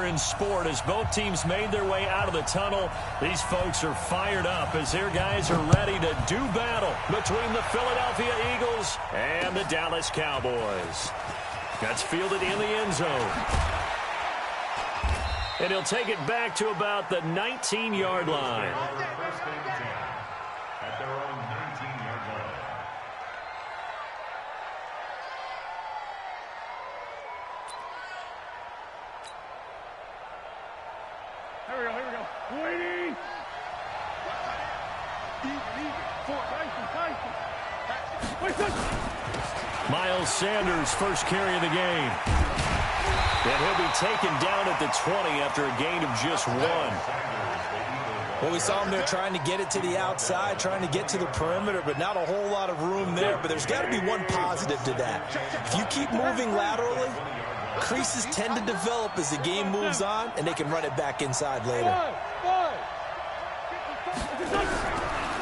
in sport as both teams made their way out of the tunnel. These folks are fired up as their guys are ready to do battle between the Philadelphia Eagles and the Dallas Cowboys. That's fielded in the end zone. And he'll take it back to about the 19-yard line. At their own 19-yard line. Here we go. Waiting. Miles Sanders, first carry of the game. And he'll be taken down at the 20 after a gain of just 1. Well, we saw him there trying to get it to the outside, trying to get to the perimeter, but not a whole lot of room there. But there's got to be one positive to that. If you keep moving laterally, creases tend to develop as the game moves on, and they can run it back inside later.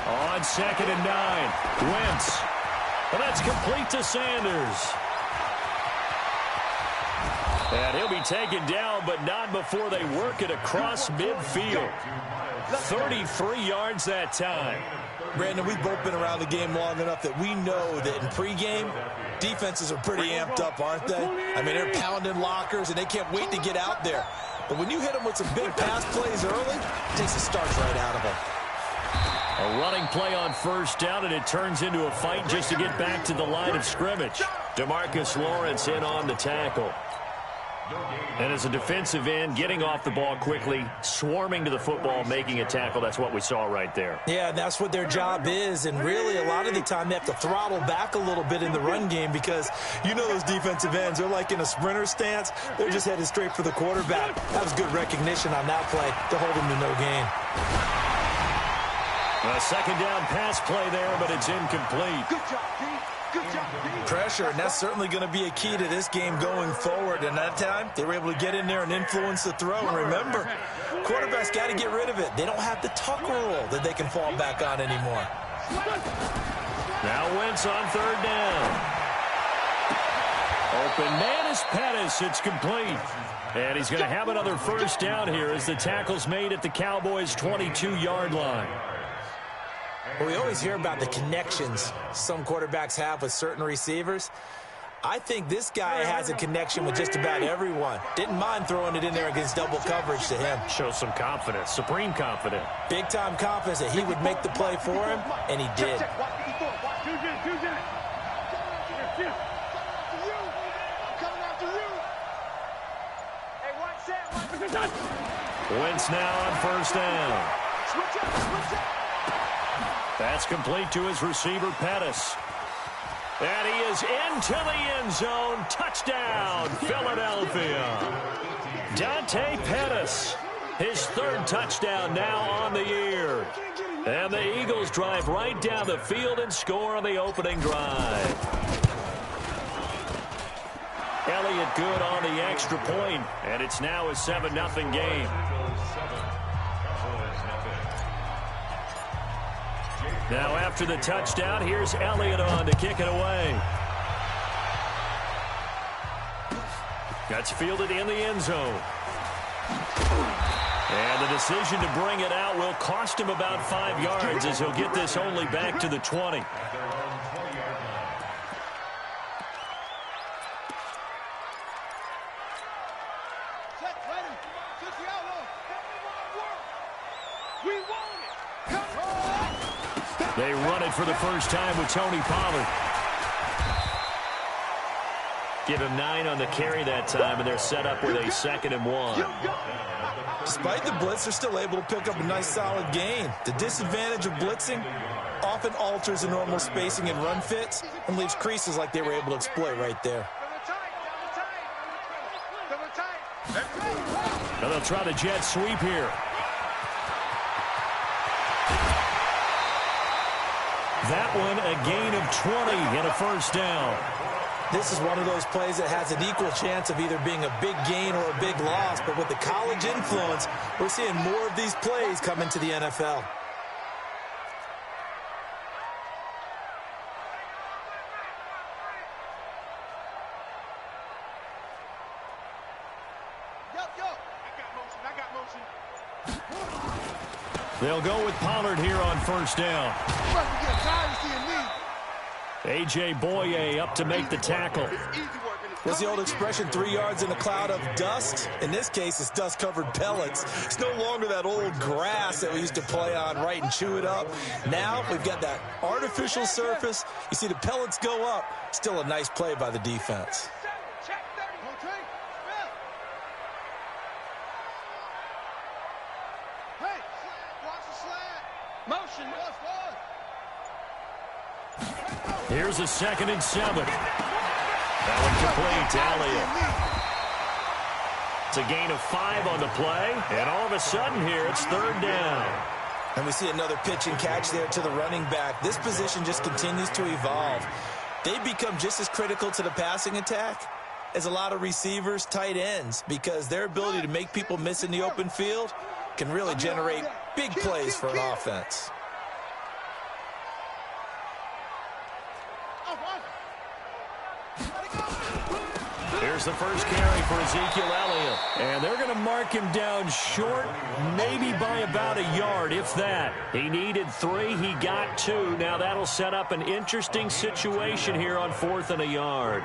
On 2nd and 9, Wentz. And that's complete to Sanders. And he'll be taken down, but not before they work it across midfield. 33 yards that time. Brandon, we've both been around the game long enough that we know that in pregame, defenses are pretty amped up, aren't they? I mean, they're pounding lockers, and they can't wait to get out there. But when you hit them with some big pass plays early, it takes the starch right out of them. A running play on first down, and it turns into a fight just to get back to the line of scrimmage. DeMarcus Lawrence in on the tackle. And as a defensive end, getting off the ball quickly, swarming to the football, making a tackle, that's what we saw right there. Yeah, and that's what their job is. And really, a lot of the time, they have to throttle back a little bit in the run game because you know those defensive ends, they're like in a sprinter stance. They're just headed straight for the quarterback. That was good recognition on that play to hold him to no gain. A second down pass play there, but it's incomplete. Good job, D. Good job, D. Pressure, and that's certainly going to be a key to this game going forward. And that time, they were able to get in there and influence the throw. And remember, quarterbacks got to get rid of it. They don't have the tuck rule that they can fall back on anymore. Now Wentz on 3rd down. Open man is Pettis. It's complete. And he's going to have another first down here as the tackle's made at the Cowboys' 22-yard line. Well, we always hear about the connections some quarterbacks have with certain receivers. I think this guy has a connection with just about everyone. Didn't mind throwing it in there against double coverage to him. Shows some confidence, supreme confidence. Big-time confidence that he would make the play for him, and he did. Wentz now on first down. That's complete to his receiver, Pettis. And he is into the end zone. Touchdown, Philadelphia. Dante Pettis, his 3rd touchdown now on the year. And the Eagles drive right down the field and score on the opening drive. Elliott good on the extra point, and it's now a 7-0 game. Now after the touchdown, here's Elliott on to kick it away. That's fielded in the end zone. And the decision to bring it out will cost him about 5 yards as he'll get this only back to the 20. They run it for the first time with Tony Pollard. Give him 9 on the carry that time, and they're set up with a 2nd and 1. Despite the blitz, they're still able to pick up a nice solid gain. The disadvantage of blitzing often alters the normal spacing and run fits and leaves creases like they were able to exploit right there. Now they'll try the jet sweep here. That one a gain of 20 and a first down. This is one of those plays that has an equal chance of either being a big gain or a big loss. But with the college influence, we're seeing more of these plays come into the NFL. They'll go with Pollard here on first down. A.J. Boye up to make the tackle. What's the old expression, 3 yards in a cloud of dust? In this case, it's dust-covered pellets. It's no longer that old grass that we used to play on, right, and chew it up. Now we've got that artificial surface. You see the pellets go up. Still a nice play by the defense. Here's a 2nd and 7. That one complete to Elliott. It's a gain of 5 on the play, and all of a sudden here, it's 3rd down. And we see another pitch and catch there to the running back. This position just continues to evolve. They become just as critical to the passing attack as a lot of receivers, tight ends, because their ability to make people miss in the open field can really generate big plays for an offense. Here's the first carry for Ezekiel Elliott. And they're going to mark him down short, maybe by about a yard, if that. He needed 3. He got 2. Now that'll set up an interesting situation here on 4th and a yard.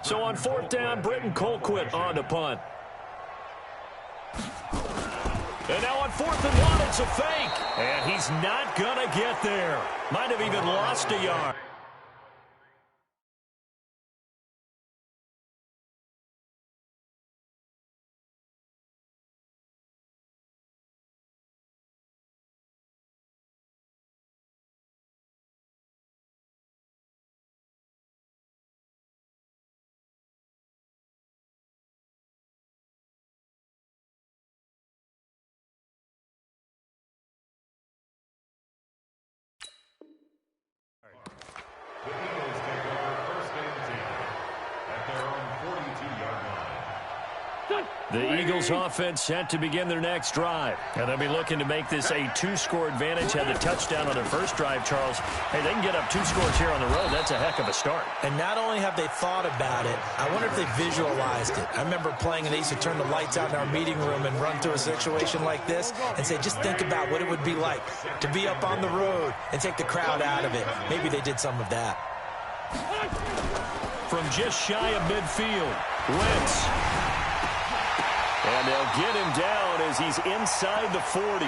So on 4th down, Britton Colquitt on to punt. And now on 4th and 1, it's a fake. And he's not going to get there. Might have even lost a yard. The Eagles take over 1st and 10 at their own 42-yard line. The Eagles offense set to begin their next drive. And they'll be looking to make this a 2-score advantage. Had the touchdown on their first drive, Charles. Hey, they can get up 2 scores here on the road. That's a heck of a start. And not only have they thought about it, I wonder if they visualized it. I remember playing and they used to turn the lights out in our meeting room and run through a situation like this and say, just think about what it would be like to be up on the road and take the crowd out of it. Maybe they did some of that. From just shy of midfield, Wentz. And they'll get him down as he's inside the 40.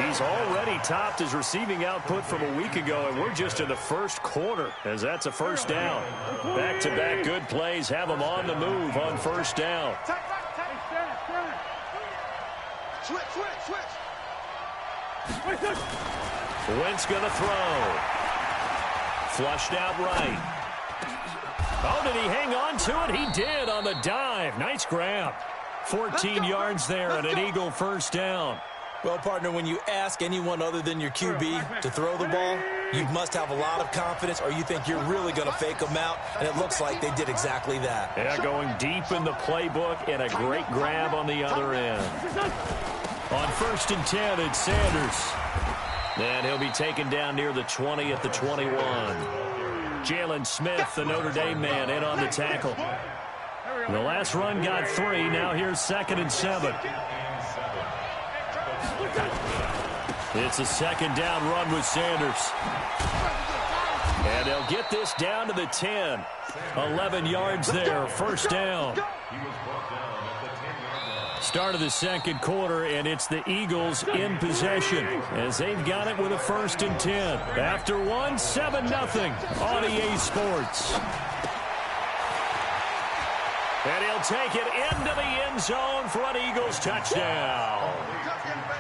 He's already topped his receiving output from a week ago, and we're just in the first quarter as that's a first down. Back-to-back good plays have him on the move on first down. Wentz going to throw. Flushed out right. Oh, did he hang on to it? He did on the dive. Nice grab. 14 yards there and an Eagle first down. Well, partner, when you ask anyone other than your QB to throw the ball, you must have a lot of confidence or you think you're really going to fake them out, and it looks like they did exactly that. Yeah, going deep in the playbook and a great grab on the other end. On 1st and 10, it's Sanders. And he'll be taken down near the 20 at the 21. Jalen Smith, the Notre Dame man, in on the tackle. The last run got 3. Now here's 2nd and 7. It's a 2nd down run with Sanders. And they'll get this down to the 10. 11 yards there, first down. Start of the second quarter, and it's the Eagles in possession as they've got it with a 1st and 10. After one, 7-0 on EA Sports. And he'll take it into the end zone for an Eagles touchdown.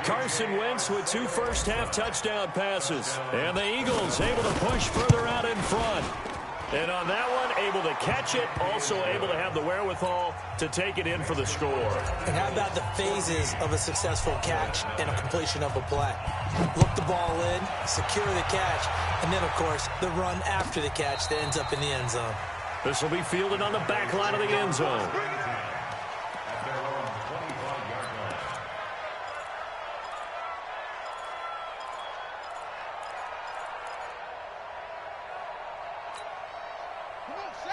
Carson Wentz with 2 first-half touchdown passes. And the Eagles able to push further out in front. And on that one, able to catch it, also able to have the wherewithal to take it in for the score. And how about the phases of a successful catch and a completion of a play? Look the ball in, secure the catch, and then, of course, the run after the catch that ends up in the end zone. This will be fielded on the back line of the end zone.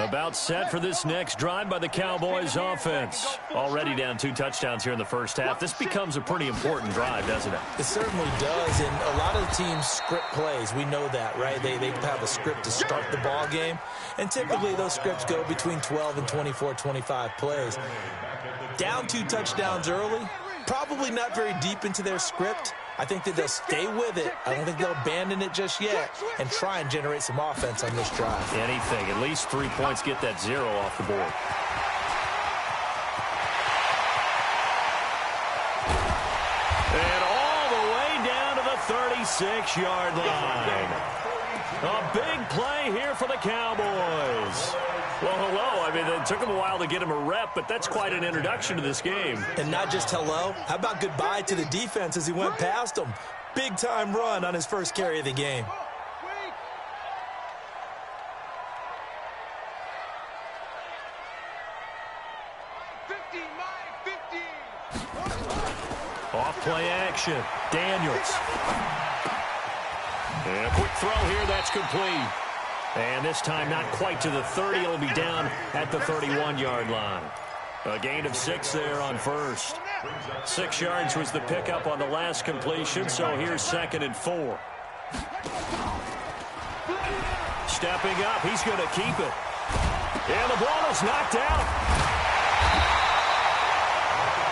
About set for this next drive by the Cowboys offense. Already down 2 touchdowns here in the first half. This becomes a pretty important drive, doesn't it? It certainly does, and a lot of teams script plays. We know that, right? They have a script to start the ball game, and typically those scripts go between 12 and 24, 25 plays. Down 2 touchdowns early, probably not very deep into their script. I think that they'll stay with it. I don't think they'll abandon it just yet and try and generate some offense on this drive. Anything. At least 3 points, get that 0 off the board. And all the way down to the 36-yard line. A big play here for the Cowboys. Well, hello. I mean, it took him a while to get him a rep, but that's quite an introduction to this game. And not just hello. How about goodbye to the defense as he went past him? Big-time run on his first carry of the game. Off play action. Daniels. And a quick throw here. That's complete. And this time not quite to the 30. It'll be down at the 31-yard line. A gain of 6 there on first. 6 yards was the pickup on the last completion, so here's 2nd and 4. Stepping up, he's going to keep it. And the ball is knocked out.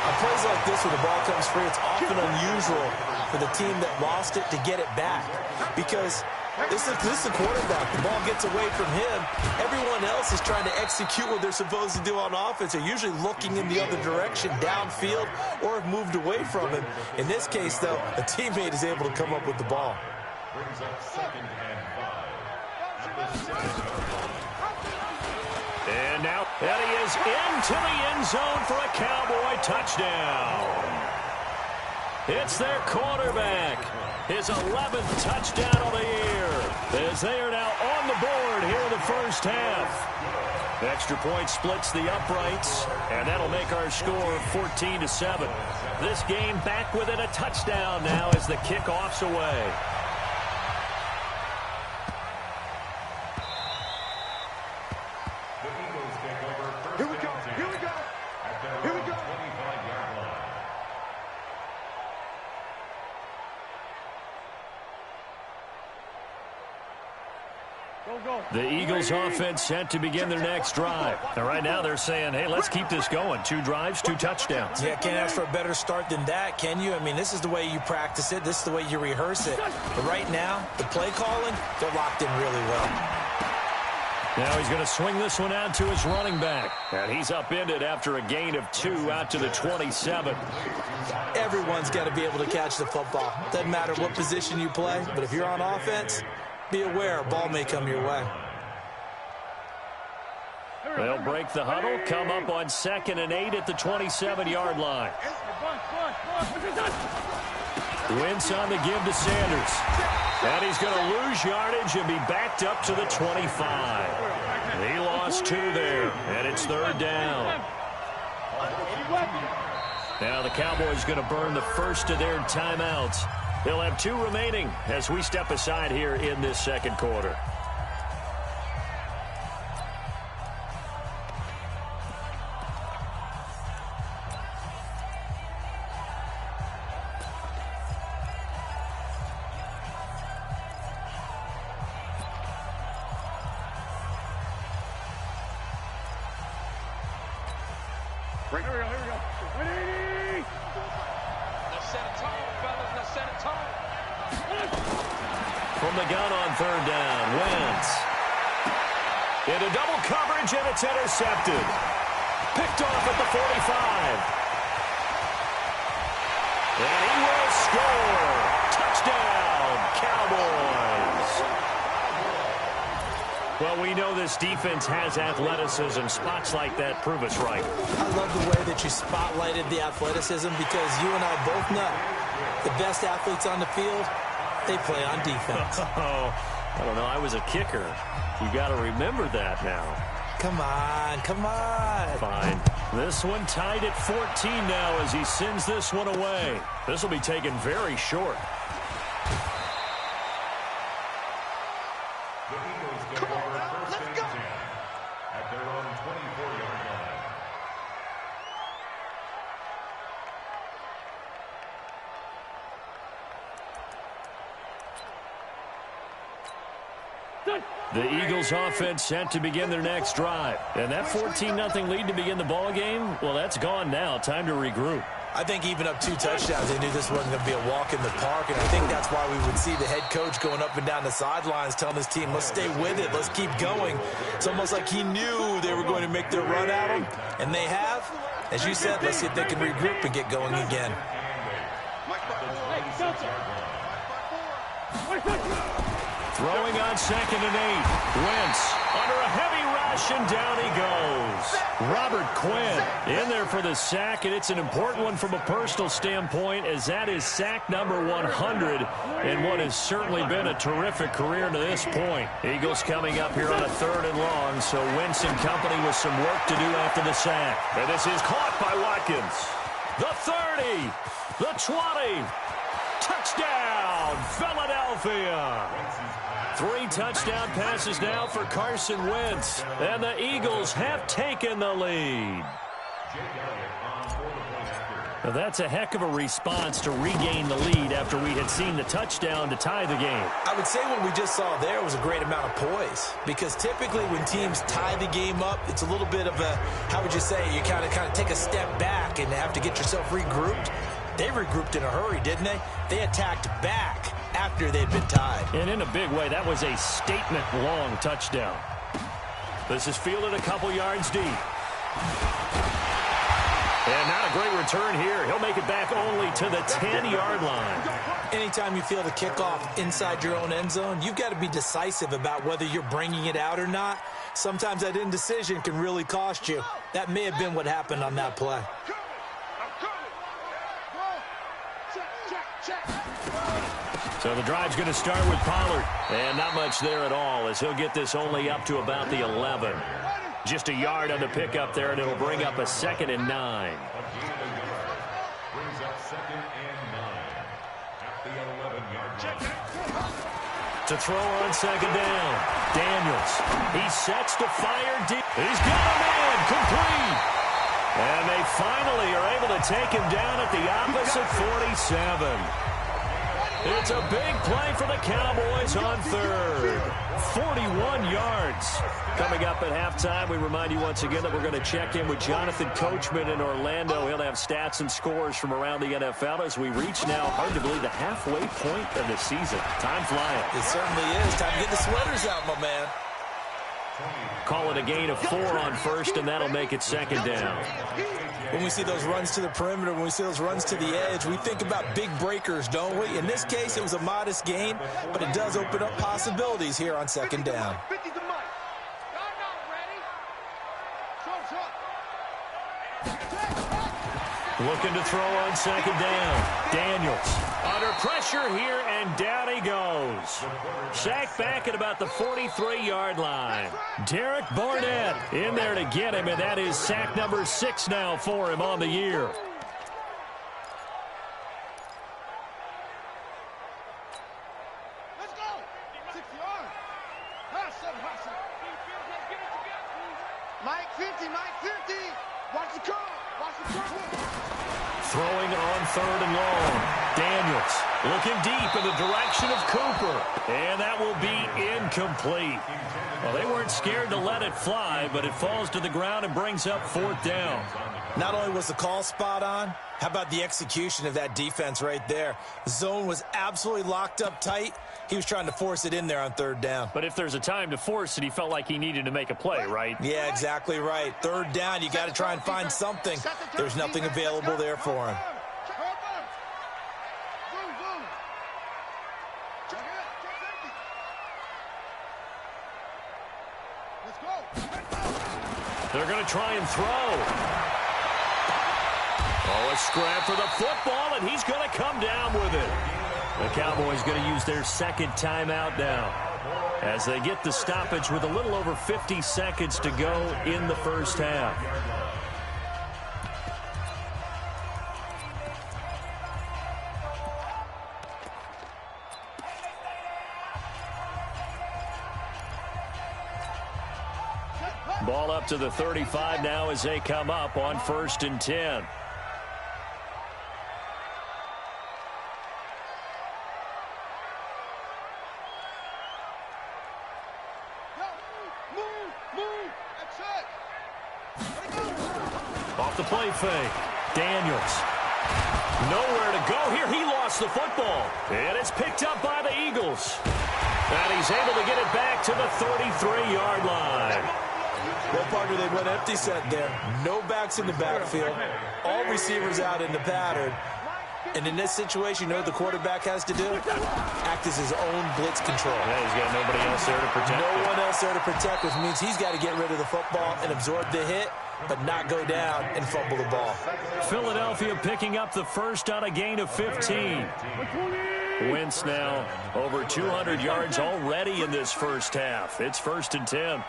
On plays like this where the ball comes free, it's often unusual for the team that lost it to get it back because this is the quarterback. The ball gets away from him. Everyone else is trying to execute what they're supposed to do on offense. They're usually looking in the other direction, downfield, or have moved away from him. In this case, though, a teammate is able to come up with the ball. Brings up 2nd and 5. And now Eddie is into the end zone for a Cowboy touchdown. It's their quarterback. His 11th touchdown of the year, as they are now on the board here in the first half. Extra point splits the uprights, and that'll make our score 14-7. This game back within a touchdown now as the kickoff's away. Here we go. Here we go. Here we go. 25-yard line. The Eagles offense set to begin their next drive. And right now they're saying, hey, let's keep this going. 2 drives, 2 touchdowns. Yeah, can't ask for a better start than that, can you? I mean, this is the way you practice it. This is the way you rehearse it. But right now, the play calling, they're locked in really well. Now he's going to swing this one out to his running back. And he's upended after a gain of 2 out to the 27. Everyone's got to be able to catch the football. Doesn't matter what position you play, but if you're on offense, be aware a ball may come your way. They'll break the huddle, come up on 2nd and 8 at the 27-yard line. Wentz on the give to Sanders. And he's going to lose yardage and be backed up to the 25. He lost 2 there, and it's 3rd down. Now the Cowboys going to burn the first of their timeouts. They'll have 2 remaining as we step aside here in this second quarter. Here we go. Here we go. Ready? Now set a tone, fellas. Now set a tone. From the gun on 3rd down, Wentz. Into double coverage, and it's intercepted. Picked off at the 45. And he will score. Touchdown, Cowboys. Well, we know this defense has athleticism. Spots like that prove us right. I love the way that you spotlighted the athleticism because you and I both know the best athletes on the field, they play on defense. Oh, I don't know. I was a kicker. You got to remember that now. Come on, come on. Fine. This one tied at 14 now as he sends this one away. This will be taken very short. The Eagles offense set to begin their next drive. And that 14-0 lead to begin the ball game, well, that's gone now. Time to regroup. I think even up 2 touchdowns, they knew this wasn't going to be a walk in the park, and I think that's why we would see the head coach going up and down the sidelines telling his team, let's stay with it, let's keep going. It's almost like he knew they were going to make their run at him, and they have. As you said, let's see if they can regroup and get going again. Throwing on 2nd and 8. Wentz under a heavy rush, and down he goes. Robert Quinn in there for the sack, and it's an important one from a personal standpoint, as that is sack number 100 in what has certainly been a terrific career to this point. Eagles coming up here on a 3rd and long, so Wentz and company with some work to do after the sack. And this is caught by Watkins. The 30, the 20, touchdown, Philadelphia. 3 touchdown passes now for Carson Wentz, and the Eagles have taken the lead. Now that's a heck of a response to regain the lead after we had seen the touchdown to tie the game. I would say what we just saw there was a great amount of poise, because typically when teams tie the game up, it's a little bit of a, how would you say, you kind of take a step back and have to get yourself regrouped. They regrouped in a hurry, didn't they? They attacked back after they'd been tied. And in a big way, that was a statement-long touchdown. This is fielded a couple yards deep. And not a great return here. He'll make it back only to the 10-yard line. Anytime you field a kickoff inside your own end zone, you've got to be decisive about whether you're bringing it out or not. Sometimes that indecision can really cost you. That may have been what happened on that play. So the drive's going to start with Pollard. And not much there at all, as he'll get this only up to about the 11. Just a yard on the pickup there, and it'll bring up a 2nd and 9. Brings up 2nd and 9 at the 11-yard line. To throw on 2nd down. Daniels. He sets to fire deep. He's got a man complete. And they finally are able to take him down at the opposite 47. It's a big play for the Cowboys on 3rd. 41 yards. Coming up at halftime, we remind you once again that we're going to check in with Jonathan Coachman in Orlando. He'll have stats and scores from around the NFL as we reach now, hard to believe, the halfway point of the season. Time flying. It certainly is. Time to get the sweaters out, my man. Call it a gain of 4 on 1st, and that'll make it 2nd down. When we see those runs to the perimeter, when we see those runs to the edge, we think about big breakers, don't we? In this case, it was a modest gain, but it does open up possibilities here on 2nd down. Looking to throw on 2nd down. Daniels under pressure here, and down he goes. Sacked back at about the 43-yard line. Derek Barnett in there to get him, and that is sack number 6 now for him on the year. Let's go. 6 yards. Mike 50, Mike 50. Watch the car. Watch the car. Throwing on 3rd and long. Daniels looking deep in the direction of Cooper. And that will be incomplete. Well, they weren't scared to let it fly, but it falls to the ground and brings up 4th down. Not only was the call spot on, how about the execution of that defense right there? The zone was absolutely locked up tight. He was trying to force it in there on 3rd down. But if there's a time to force it, he felt like he needed to make a play, right? Yeah, exactly right. 3rd down, you got to try and find something. There's nothing available there for him. They're going to try and throw. Oh, a scrap for the football, and he's going to come down with it. The Cowboys going to use their 2nd timeout now as they get the stoppage with a little over 50 seconds to go in the first half. Ball up to the 35 now as they come up on 1st and 10. Off the play fake. Daniels. Nowhere to go here. He lost the football. And it's picked up by the Eagles. And he's able to get it back to the 33-yard line. Well, partner, they went empty set there. No backs in the backfield. All receivers out in the pattern. And in this situation, you know what the quarterback has to do? Act as his own blitz control. Yeah, he's got nobody else there to protect. No one else there to protect, which means he's got to get rid of the football and absorb the hit, but not go down and fumble the ball. Philadelphia picking up the first on a gain of 15. Wentz now over 200 yards already in this first half. It's 1st and 10.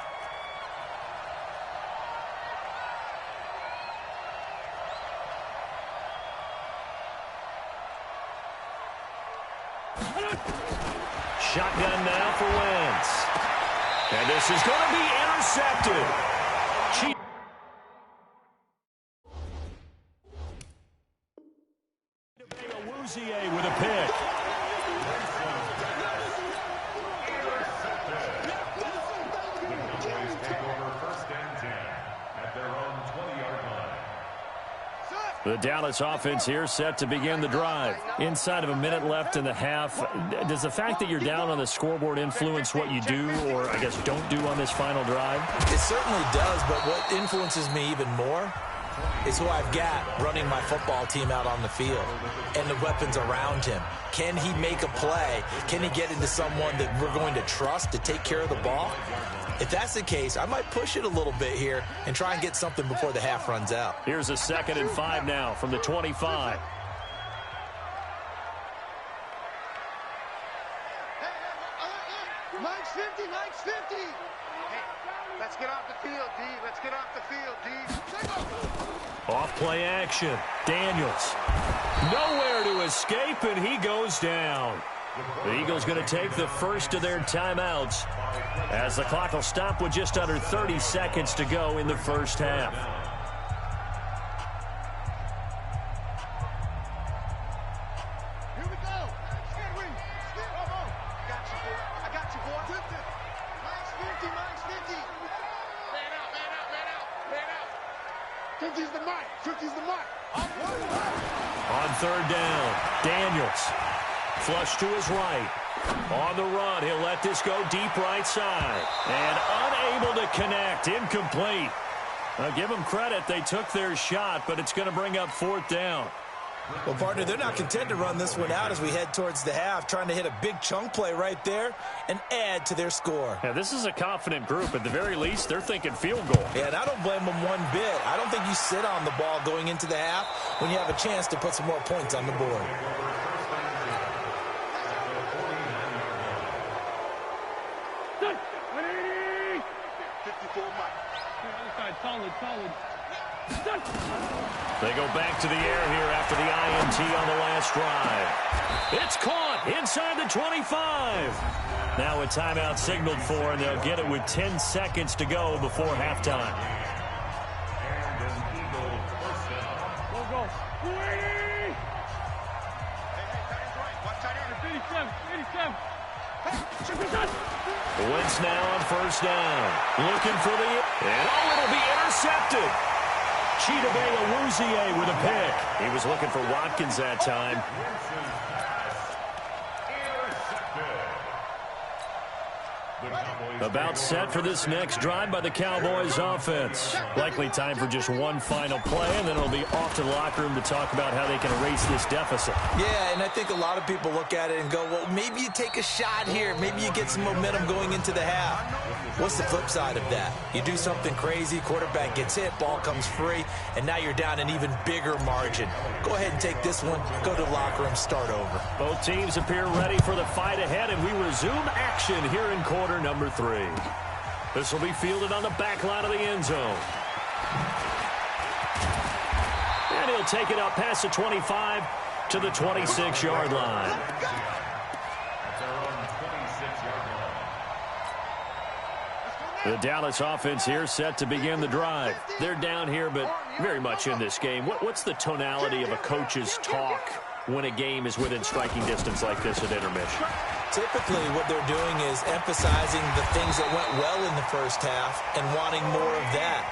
Shotgun now for Wentz. And this is going to be intercepted. With a pick. The Dallas offense here set to begin the drive. Inside of a minute left in the half, does the fact that you're down on the scoreboard influence what you do, or I guess don't do on this final drive? It certainly does, but what influences me even more is who I've got running my football team out on the field and the weapons around him. Can he make a play? Can he get into someone that we're going to trust to take care of the ball? If that's the case, I might push it a little bit here and try and get something before the half runs out. Here's a 2nd and 5 now from the 25. Mike's 50, Mike's 50. Hey, let's get off the field, D. Let's get off the field, D. Off play action. Daniels. Nowhere to escape, and he goes down. The Eagles going to take the first of their timeouts as the clock will stop with just under 30 seconds to go in the first half. Here we go. I got you, boy. Mike's 50, Mike's 50. Man out, man out, man out, man out. 50's the mic. 50's the mic. On 3rd down, Daniels. Flush to his right. On the run, he'll let this go deep right side. And unable to connect. Incomplete. I'll give them credit. They took their shot, but it's going to bring up 4th down. Well, partner, they're not content to run this one out as we head towards the half, trying to hit a big chunk play right there and add to their score. Yeah, this is a confident group. At the very least, they're thinking field goal. Yeah, and I don't blame them one bit. I don't think you sit on the ball going into the half when you have a chance to put some more points on the board. They go back to the air here after the INT on the last drive. It's caught inside the 25. Now a timeout signaled for, and they'll get it with 10 seconds to go before halftime. Go. 280. Wentz now on 1st down. Looking for the... And it'll be intercepted. Chidobe with a pick. He was looking for Watkins that time. About set for this next drive by the Cowboys offense. Likely time for just one final play, and then it'll be off to the locker room to talk about how they can erase this deficit. Yeah, and I think a lot of people look at it and go, well, maybe you take a shot here. Maybe you get some momentum going into the half. What's the flip side of that? You do something crazy, quarterback gets hit, ball comes free, and now you're down an even bigger margin. Go ahead and take this one, go to the locker room, start over. Both teams appear ready for the fight ahead, and we resume action here in quarter number 3. This will be fielded on the back line of the end zone. And he'll take it up past the 25 to the 26-yard line. The Dallas offense here set to begin the drive. They're down here, but very much in this game. What's the tonality of a coach's talk when a game is within striking distance like this at intermission? Typically, what they're doing is emphasizing the things that went well in the first half and wanting more of that.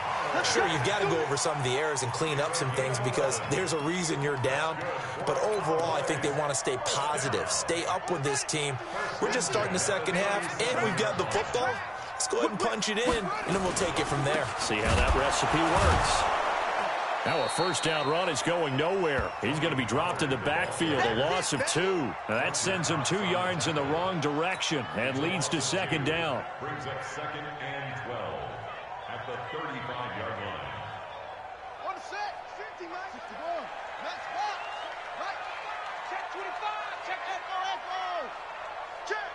Sure, you've got to go over some of the errors and clean up some things because there's a reason you're down. But overall, I think they want to stay positive, stay up with this team. We're just starting the second half, and we've got the football. Let's go ahead and punch it in, and then we'll take it from there. See how that recipe works. Now a first down run is going nowhere. He's going to be dropped in the backfield, a loss of 2. Now that sends him 2 yards in the wrong direction and leads to second down. Brings up 2nd and 12 at the 35-yard line. On the set, 50, Mike. 61. Nice spot. Mike, check 25. Check echo. Check.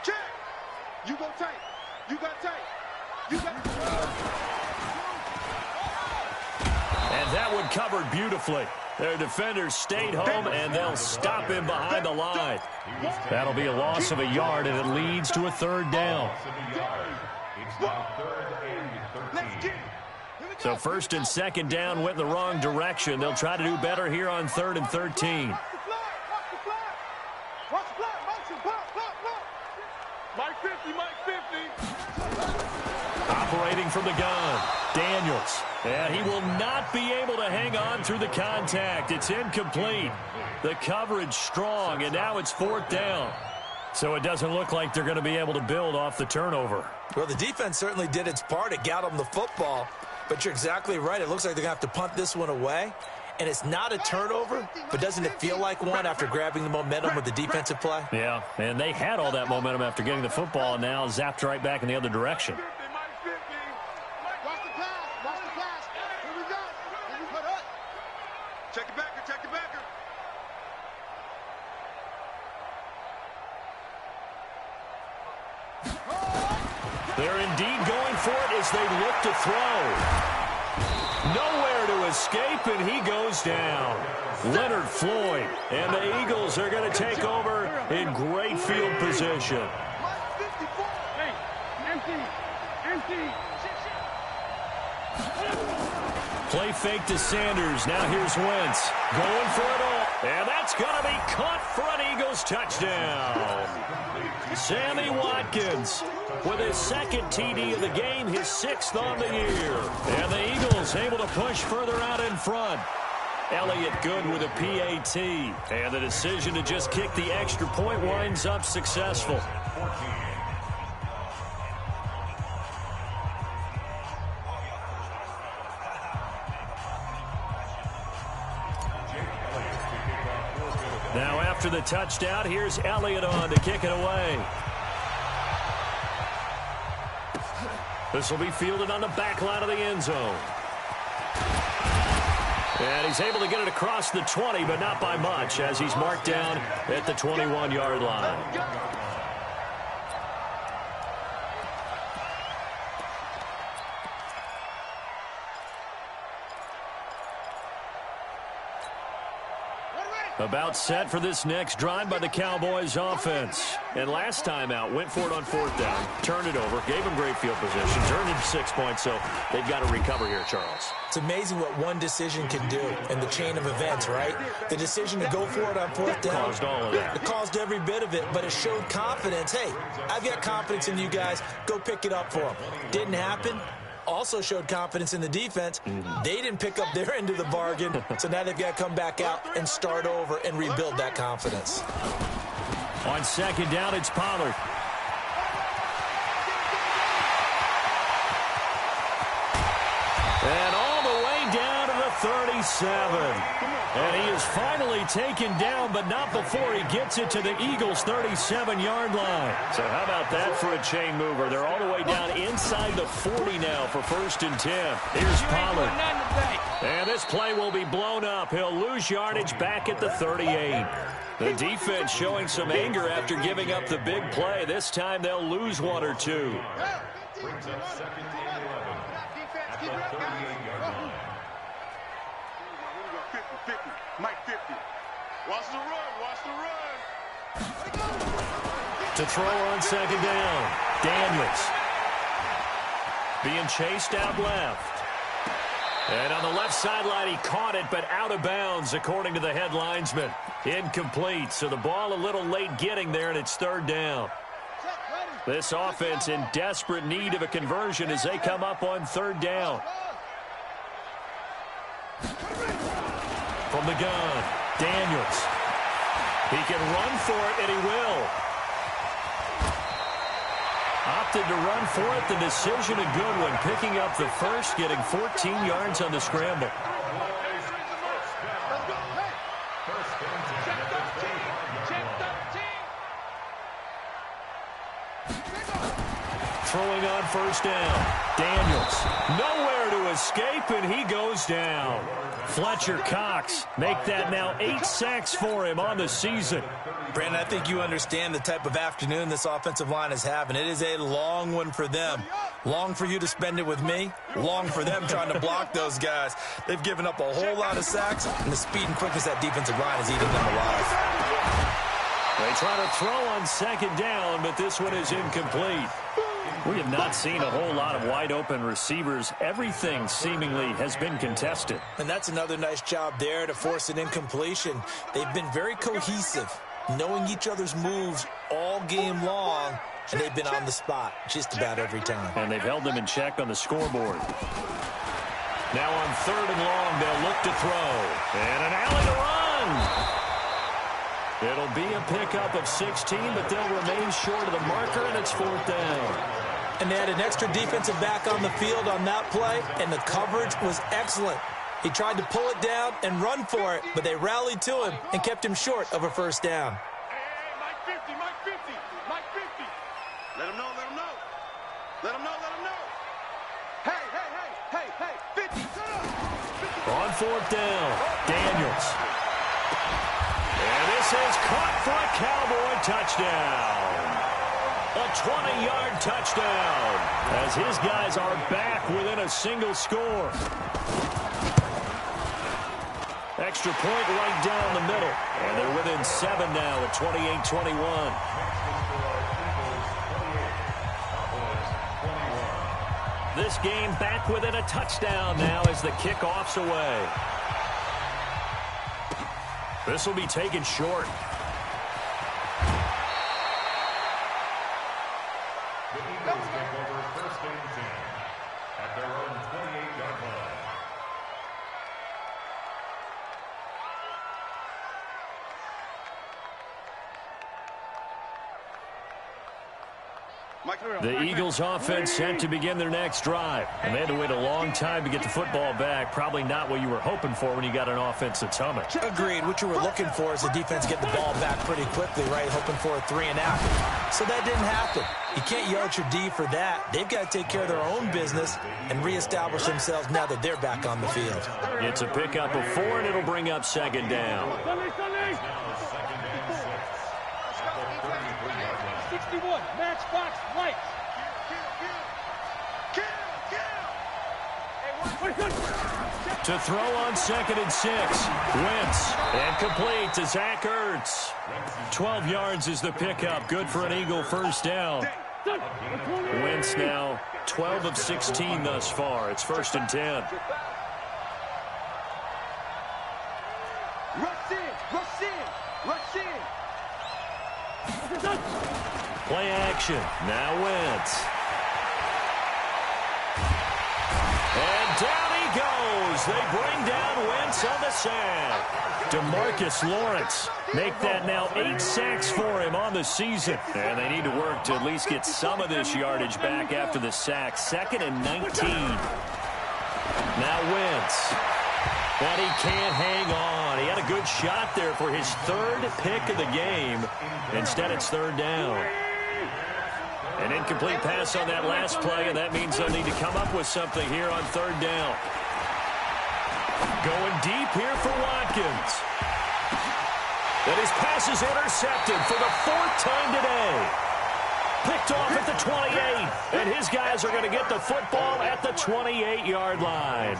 Check. You go tight. You got tight. You got And that one covered beautifully. Their defenders stayed home, and they'll stop him behind the line. That'll be a loss of a yard, and it leads to a third down. It's now 3rd and 13. So first and second down went in the wrong direction. They'll try to do better here on 3rd and 13. Watch the flag. Mike 50, Mike 50. Operating from the gun, Daniels. And he will not be able to hang on through the contact. It's incomplete. The coverage strong, and now it's 4th down. So it doesn't look like they're going to be able to build off the turnover. Well, the defense certainly did its part. It got them the football. But you're exactly right. It looks like they're going to have to punt this one away. And it's not a turnover, but doesn't it feel like one after grabbing the momentum with the defensive play? Yeah, and they had all that momentum after getting the football, and now zapped right back in the other direction. Watch the pass. Here we go. Put up. Check the backer. They're indeed going for it as they look to throw. Nowhere to escape, and he goes down. Leonard Floyd, and the Eagles are going to take over in great field position. Play fake to Sanders. Now here's Wentz. Going for it all. And that's going to be caught for an Eagles touchdown. Sammy Watkins with his 2nd TD of the game, his 6th on the year. And the Eagles able to push further out in front. Elliott good with a PAT. And the decision to just kick the extra point winds up successful. Now after the touchdown, here's Elliott on to kick it away. This will be fielded on the back line of the end zone. And he's able to get it across the 20, but not by much, as he's marked down at the 21-yard line. About set for this next drive by the Cowboys offense. And last time out, went for it on 4th down, turned it over, gave them great field position, turned it 6 points, so they've got to recover here, Charles. It's amazing what one decision can do in the chain of events, right? The decision to go for it on 4th down. Caused all of that. It caused every bit of it, but it showed confidence. Hey, I've got confidence in you guys. Go pick it up for them. Didn't happen. Also showed confidence in the defense. They didn't pick up their end of the bargain, so now they've got to come back out and start over and rebuild that confidence. On 2nd down, it's Pollard. And all the way down to the 37. And he is finally taken down, but not before he gets it to the Eagles' 37-yard line. So how about that for a chain mover? They're all the way down inside the 40 now for 1st and 10. Here's Pollard. And this play will be blown up. He'll lose yardage back at the 38. The defense showing some anger after giving up the big play. This time they'll lose 1 or 2. Brings up 2nd and 11 at the 38-yard line. 50. Mike 50. Watch the run. To throw on 2nd down, Daniels. Being chased out left. And on the left sideline, he caught it, but out of bounds, according to the head linesman. Incomplete, so the ball a little late getting there, and it's 3rd down. Check, ready. This offense in desperate need of a conversion as they come up on third down. From the gun, Daniels. He can run for it, and he will. Opted to run for it. The decision a good one. Picking up the first, getting 14 yards on the scramble. Throwing on first down. Daniels. Nowhere to escape, and he goes down. Fletcher Cox make that now 8 sacks for him on the season. Brandon, I think you understand the type of afternoon this offensive line is having. It is a long one for them. Long for you to spend it with me. Long for them trying to block those guys. They've given up a whole lot of sacks, and the speed and quickness that defensive line is eating them alive. They try to throw on second down, but this one is incomplete. We have not seen a whole lot of wide-open receivers. Everything seemingly has been contested. And that's another nice job there to force an incompletion. They've been very cohesive, knowing each other's moves all game long, and they've been on the spot just about every time. And they've held them in check on the scoreboard. Now on third and long, they'll look to throw. And an alley to run. It'll be a pickup of 16, but they'll remain short of the marker, and it's fourth down. And they had an extra defensive back on the field on that play, and the coverage was excellent. He tried to pull it down and run for it, but they rallied to him and kept him short of a first down. Hey, Mike 50, Mike 50, Mike 50. Let him know, let him know. Let him know, let him know. Hey, 50, shut up. 50. On fourth down, Daniels. And this is caught for a Cowboy touchdown. A 20-yard touchdown as his guys are back within a single score. Extra point right down the middle. And they're within 7 now at 28-21. This game back within a touchdown now as the kickoff's away. This will be taken short. The Eagles take over first and 10 at their own 28-yard line. The Eagles offense set to begin their next drive. And they had to wait a long time to get the football back. Probably not what you were hoping for when you got an offense that's humming. Agreed. What you were looking for is the defense get the ball back pretty quickly, right? Hoping for a 3-and-out. So that didn't happen. You can't yell at your D for that. They've got to take care of their own business and reestablish themselves now that they're back on the field. It's a pickup of 4, and it'll bring up second down. 61, matchbox, right. To throw on 2nd and 6. Wentz. And complete to Zach Ertz. 12 yards is the pickup. Good for an Eagle first down. Wentz now 12 of 16 thus far. It's 1st and 10. Rush in, rush in, rush in. Play action. Now Wentz. And down he goes. They bring down Wentz on the sack. DeMarcus Lawrence make that now 8 sacks for him on the season. And they need to work to at least get some of this yardage back after the sack. 2nd and 19. Now Wentz. But he can't hang on. He had a good shot there for his 3rd pick of the game. Instead, it's 3rd down. An incomplete pass on that last play, and that means they'll need to come up with something here on 3rd down. Going deep here for Watkins. And his pass is intercepted for the 4th time today. Picked off at the 28, and his guys are going to get the football at the 28-yard line.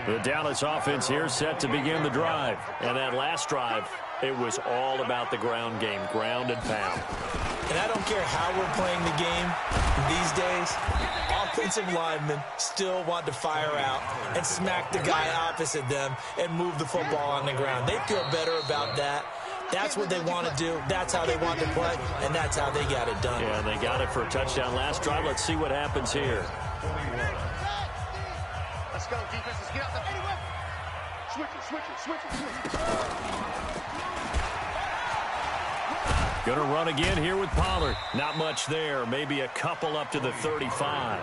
The Dallas offense here set to begin the drive. And that last drive, it was all about the ground game, ground and pound. And I don't care how we're playing the game these days, offensive linemen still want to fire out and smack the guy opposite them and move the football on the ground. They feel better about that That's what they want to do. That's how they want to play, and that's how they got it done. Yeah, they got it for a touchdown last drive. Let's see what happens here. Let's go, defense. Let's get out the anyway. Switch it. Going to run again here with Pollard. Not much there. Maybe a couple up to the 35.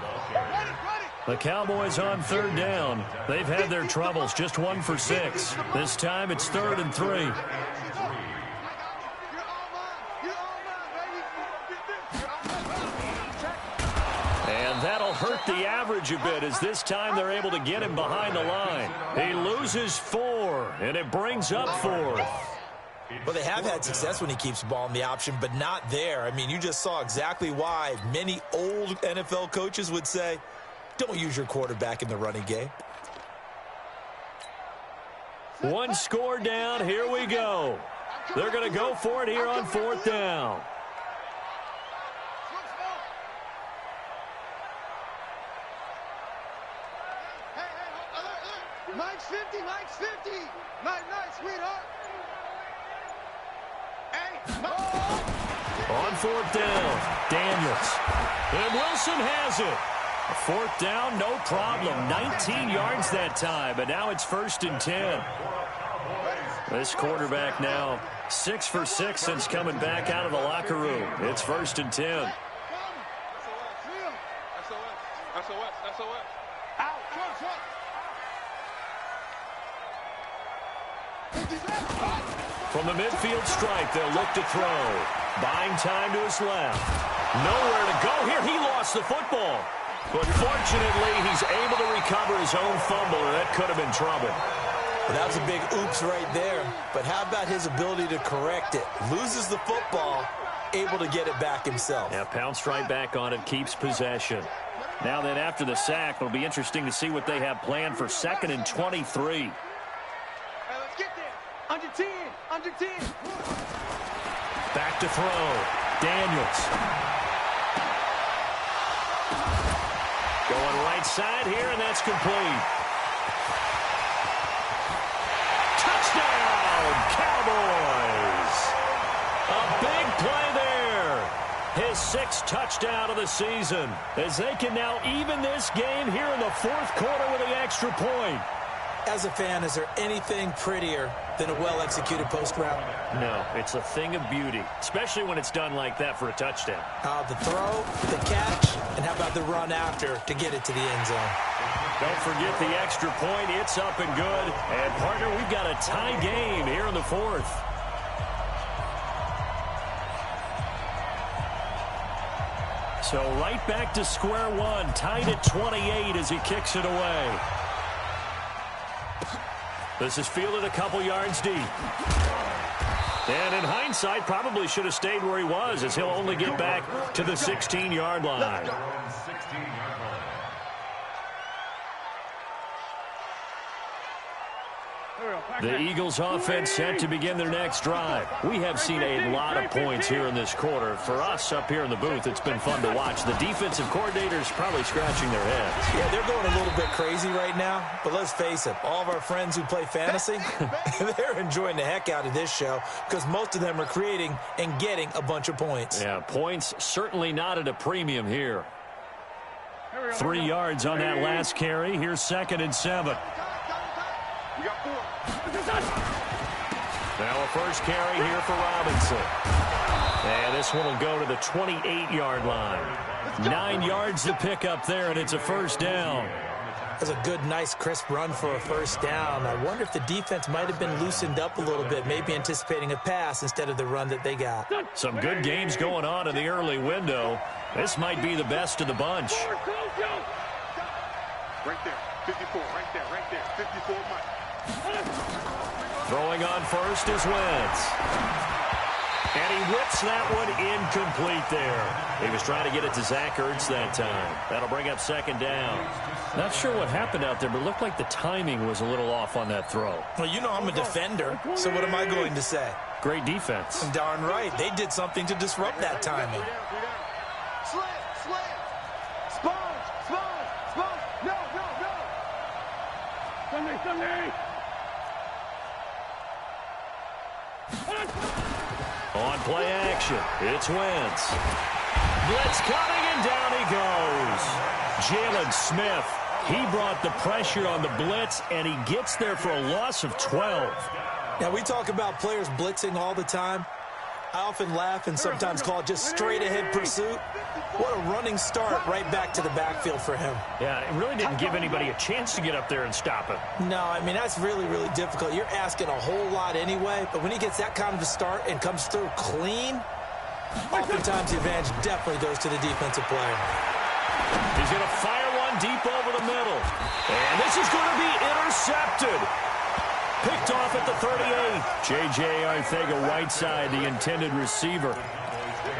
The Cowboys on third down. They've had their troubles. Just 1 for 6. This time it's 3rd and 3. And that'll hurt the average a bit as this time they're able to get him behind the line. He loses 4, and it brings up 4th. Well, they have had success when he keeps the ball in the option, but not there. I mean, you just saw exactly why many old NFL coaches would say, don't use your quarterback in the running game. 1 score down. Here we go. They're going to go for it here on 4th down. Mike's 50. Night, sweetheart. On 4th down, Daniels. And Wilson has it. 4th down, no problem. 19 yards that time, but now it's 1st and 10. This quarterback now 6 for 6 since coming back out of the locker room. It's 1st and 10. From the midfield stripe, they'll look to throw. Buying time to his left. Nowhere to go here. He lost the football. But fortunately, he's able to recover his own fumble, and that could have been trouble. Well, that was a big oops right there. But how about his ability to correct it? Loses the football, able to get it back himself. Yeah, pounced right back on it, keeps possession. Now then, after the sack, it'll be interesting to see what they have planned for 2nd and 23. Let's get there. Under 10. Back to throw. Daniels. Going right side here, and that's complete. Touchdown, Cowboys! A big play there. His 6th touchdown of the season, as they can now even this game here in the 4th quarter with the extra point. As a fan, is there anything prettier than a well-executed post route? No, it's a thing of beauty, especially when it's done like that for a touchdown. The throw, the catch, and how about the run after to get it to the end zone? Don't forget the extra point. It's up and good. And, partner, we've got a tie game here in the 4th. So right back to square one, tied at 28 as he kicks it away. This is fielded a couple yards deep. And in hindsight, probably should have stayed where he was, as he'll only get back to the 16-yard line. The Eagles offense set to begin their next drive. We have seen a lot of points here in this quarter. For us up here in the booth, it's been fun to watch. The defensive coordinators probably scratching their heads. Yeah, they're going a little bit crazy right now. But let's face it, all of our friends who play fantasy, they're enjoying the heck out of this show because most of them are creating and getting a bunch of points. Yeah, points certainly not at a premium here. 3 yards on that last carry. Here's 2nd and 7. Now a first carry here for Robinson. And this one will go to the 28-yard line. 9 yards to pick up there, and it's a first down. That's a good, nice, crisp run for a first down. I wonder if the defense might have been loosened up a little bit, maybe anticipating a pass instead of the run that they got. Some good games going on in the early window. This might be the best of the bunch. Right there. 54, right there. 54, Mike. Throwing on first is Wentz. And he whips that one incomplete there. He was trying to get it to Zach Ertz that time. That'll bring up 2nd down. Not sure what happened out there, but it looked like the timing was a little off on that throw. Well, you know I'm a defender, so what am I going to say? Great defense. Darn right. They did something to disrupt that timing. Slam. Sponge. No. Sunday. On play action, it's Wentz. Blitz coming, and down he goes. Jalen Smith, he brought the pressure on the blitz, and he gets there for a loss of 12. Now, we talk about players blitzing all the time. I often laugh and sometimes call it just straight-ahead pursuit. What a running start right back to the backfield for him. Yeah, it really didn't give anybody a chance to get up there and stop him. No, I mean, that's really, really difficult. You're asking a whole lot anyway, but when he gets that kind of a start and comes through clean, oftentimes the advantage definitely goes to the defensive player. He's going to fire one deep over the middle. And this is going to be intercepted. Picked off at the 38. J.J. Arcega-Whiteside, the intended receiver.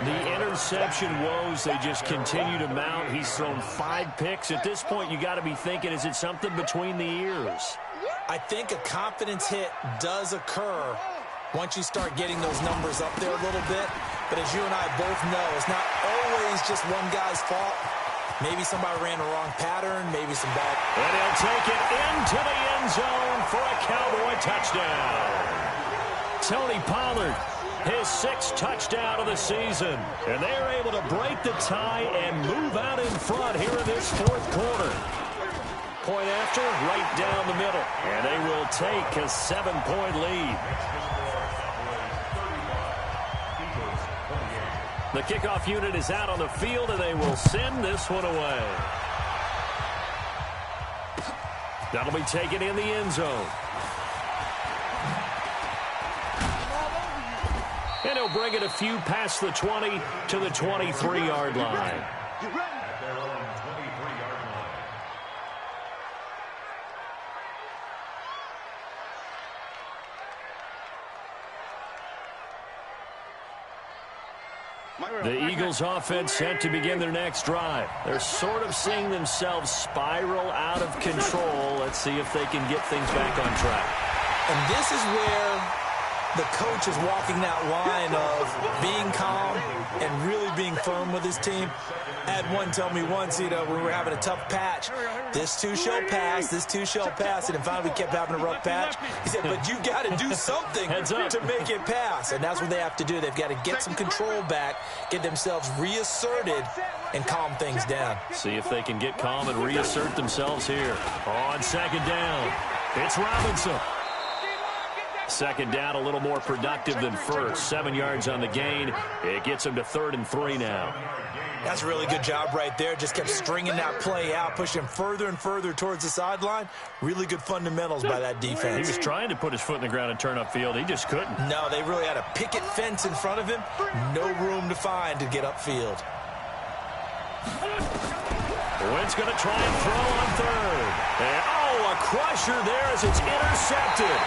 The interception woes, they just continue to mount. He's thrown 5 picks. At this point, you got to be thinking, is it something between the ears? I think a confidence hit does occur once you start getting those numbers up there a little bit. But as you and I both know, it's not always just one guy's fault. Maybe somebody ran the wrong pattern, maybe some bad. And he'll take it into the end zone for a Cowboy touchdown. Tony Pollard, his 6th touchdown of the season. And they are able to break the tie and move out in front here in this 4th quarter. Point after, right down the middle. And they will take a 7-point lead. The kickoff unit is out on the field, and they will send this one away. That'll be taken in the end zone. And he'll bring it a few past the 20 to the 23-yard line. The Eagles offense set to begin their next drive. They're sort of seeing themselves spiral out of control. Let's see if they can get things back on track. And this is where the coach is walking that line of being calm and really being firm with his team. I had one tell me once, when we were having a tough patch, this too shall pass, this too shall pass, and then finally we kept having a rough patch. He said, but you got to do something to make it pass, and that's what they have to do. They've got to get some control back, get themselves reasserted, and calm things down. See if they can get calm and reassert themselves here. On 2nd down, it's Robinson. 2nd down, a little more productive than first. 7 yards on the gain. It gets them to 3rd and 3 now. That's a really good job right there. Just kept stringing that play out, pushing him further and further towards the sideline. Really good fundamentals by that defense. He was trying to put his foot in the ground and turn upfield. He just couldn't. No, they really had a picket fence in front of him. No room to find to get upfield. Wentz going to try and throw on 3rd. And, a crusher there as it's intercepted.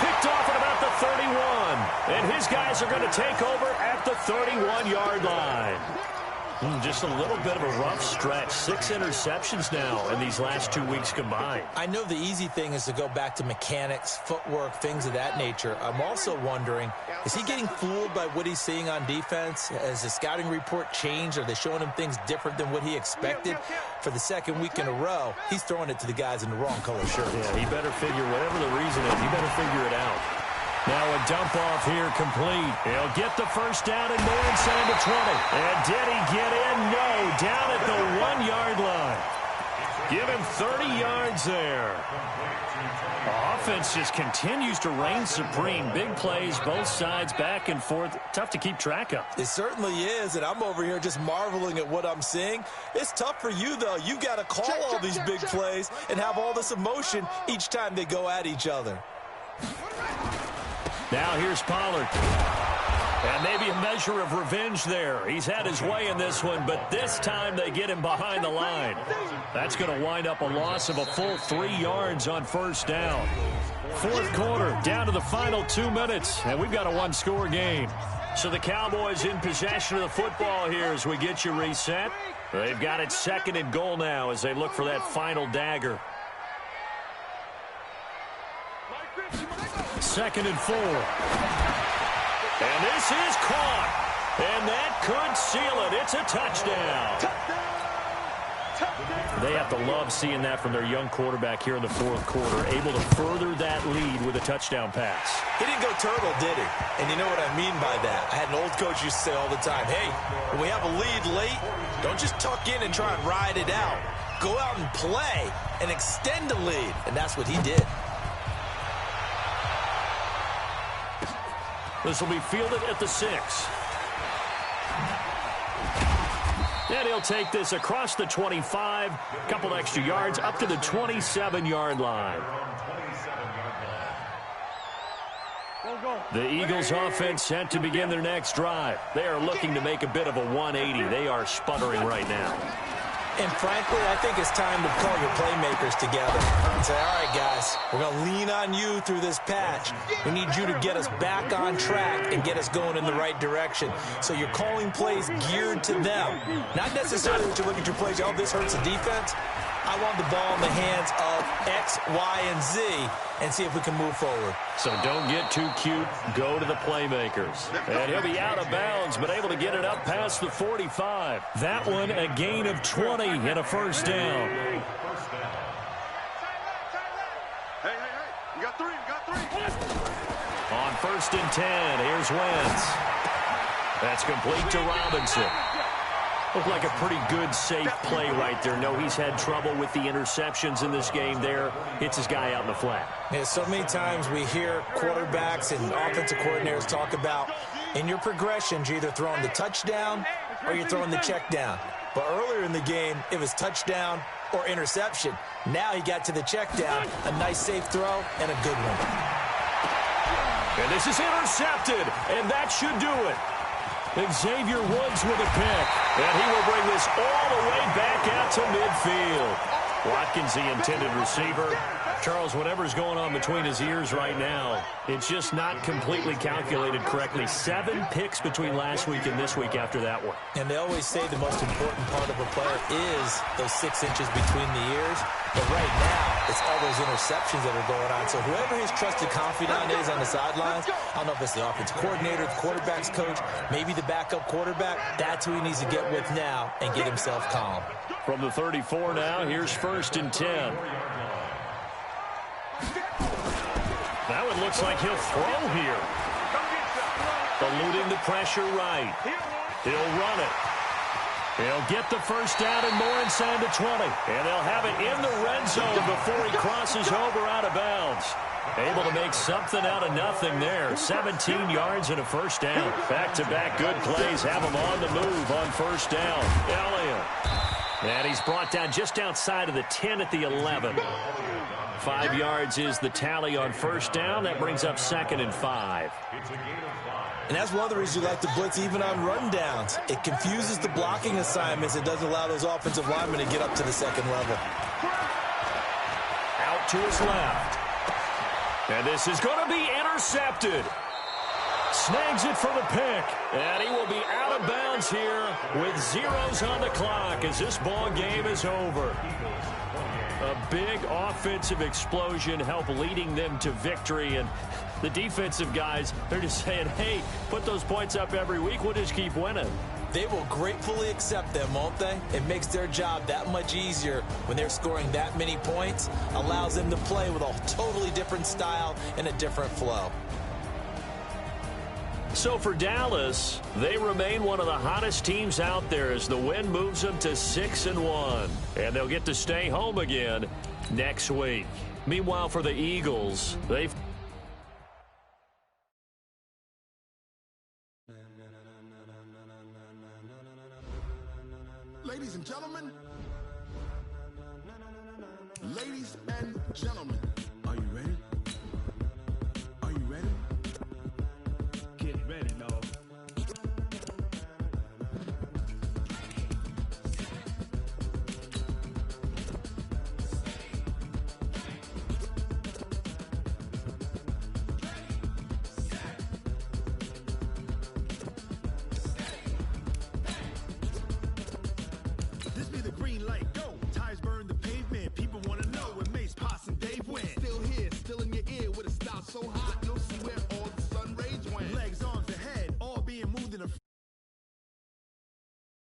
Picked off at about the 31. And his guys are going to take over at the 31-yard line. Just a little bit of a rough stretch. 6 interceptions now in these last 2 weeks combined. I know the easy thing is to go back to mechanics, footwork, things of that nature. I'm also wondering, is he getting fooled by what he's seeing on defense? Has the scouting report changed? Are they showing him things different than what he expected? For the 2nd week in a row, he's throwing it to the guys in the wrong color shirt. Yeah, he better figure, whatever the reason is, he better figure it out. Now a dump off here complete. He'll get the 1st down and more inside the 20. And did he get in? No. Down at the 1-yard line. Give him 30 yards there. Offense just continues to reign supreme. Big plays, both sides, back and forth. Tough to keep track of. It certainly is, and I'm over here just marveling at what I'm seeing. It's tough for you, though. You got to call all these big plays and have all this emotion each time they go at each other. Now here's Pollard. And maybe a measure of revenge there. He's had his way in this one, but this time they get him behind the line. That's going to wind up a loss of a full 3 yards on 1st down. 4th quarter, down to the final 2 minutes, and we've got a 1-score game. So the Cowboys in possession of the football here as we get you reset. They've got it 2nd and goal now as they look for that final dagger. 2nd and 4. And this is caught. And that could seal it. It's a touchdown. They have to love seeing that from their young quarterback here in the fourth quarter, able to further that lead with a touchdown pass. He didn't go turtle, did he? And you know what I mean by that. I had an old coach used to say all the time, hey, when we have a lead late, don't just tuck in and try and ride it out. Go out and play and extend the lead. And that's what he did. This will be fielded at the 6. And he'll take this across the 25, a couple extra yards, up to the 27-yard line. The Eagles offense set to begin their next drive. They are looking to make a bit of a 180. They are sputtering right now. And frankly, I think it's time to call your playmakers together and say, all right, guys, we're going to lean on you through this patch. We need you to get us back on track and get us going in the right direction. So you're calling plays geared to them. Not necessarily that you look at your plays, oh, this hurts the defense. I want the ball in the hands of X, Y, and Z and see if we can move forward. So don't get too cute. Go to the playmakers. And he'll be out of bounds, but able to get it up past the 45. That one a gain of 20 and a first down. Hey, you got three, On 1st and 10, here's Wentz. That's complete to Robinson. Looked like a pretty good, safe play right there. No, he's had trouble with the interceptions in this game there. Hits his guy out in the flat. Yeah, so many times we hear quarterbacks and offensive coordinators talk about in your progressions, you're either throwing the touchdown or you're throwing the check down. But earlier in the game, it was touchdown or interception. Now he got to the check down, a nice safe throw, and a good one. And this is intercepted, and that should do it. Xavier Woods with a pick, and he will bring this all the way back out to midfield. Watkins, the intended receiver. Charles, whatever's going on between his ears right now, it's just not completely calculated correctly. 7 picks between last week and this week after that one. And they always say the most important part of a player is those 6 inches between the ears. But right now, it's all those interceptions that are going on. So whoever his trusted confidant is on the sidelines, I don't know if it's the offensive coordinator, the quarterback's coach, maybe the backup quarterback, that's who he needs to get with now and get himself calm. From the 34 now, here's 1st and 10. That one looks like he'll throw here. Eluding the pressure right. He'll run it. He'll get the first down and more inside the 20. And they'll have it in the red zone before he crosses over out of bounds. Able to make something out of nothing there. 17 yards and a first down. Back-to-back good plays have him on the move on 1st down. Elliott. And he's brought down just outside of the 10 at the 11. 5 yards is the tally on 1st down. That brings up 2nd and 5. And that's one of the reasons you like to blitz even on rundowns. It confuses the blocking assignments. It doesn't allow those offensive linemen to get up to the 2nd level. Out to his left. And this is going to be intercepted. Snags it for the pick. And he will be out of bounds here with zeros on the clock as this ball game is over. A big offensive explosion helped leading them to victory. And the defensive guys, they're just saying, hey, put those points up every week. We'll just keep winning. They will gratefully accept them, won't they? It makes their job that much easier when they're scoring that many points. Allows them to play with a totally different style and a different flow. So for Dallas, they remain one of the hottest teams out there as the win moves them to 6-1. And they'll get to stay home again next week. Meanwhile, for the Eagles, they've... Ladies and gentlemen, are you ready? Are you ready? Get ready, dog. This be the green light, go.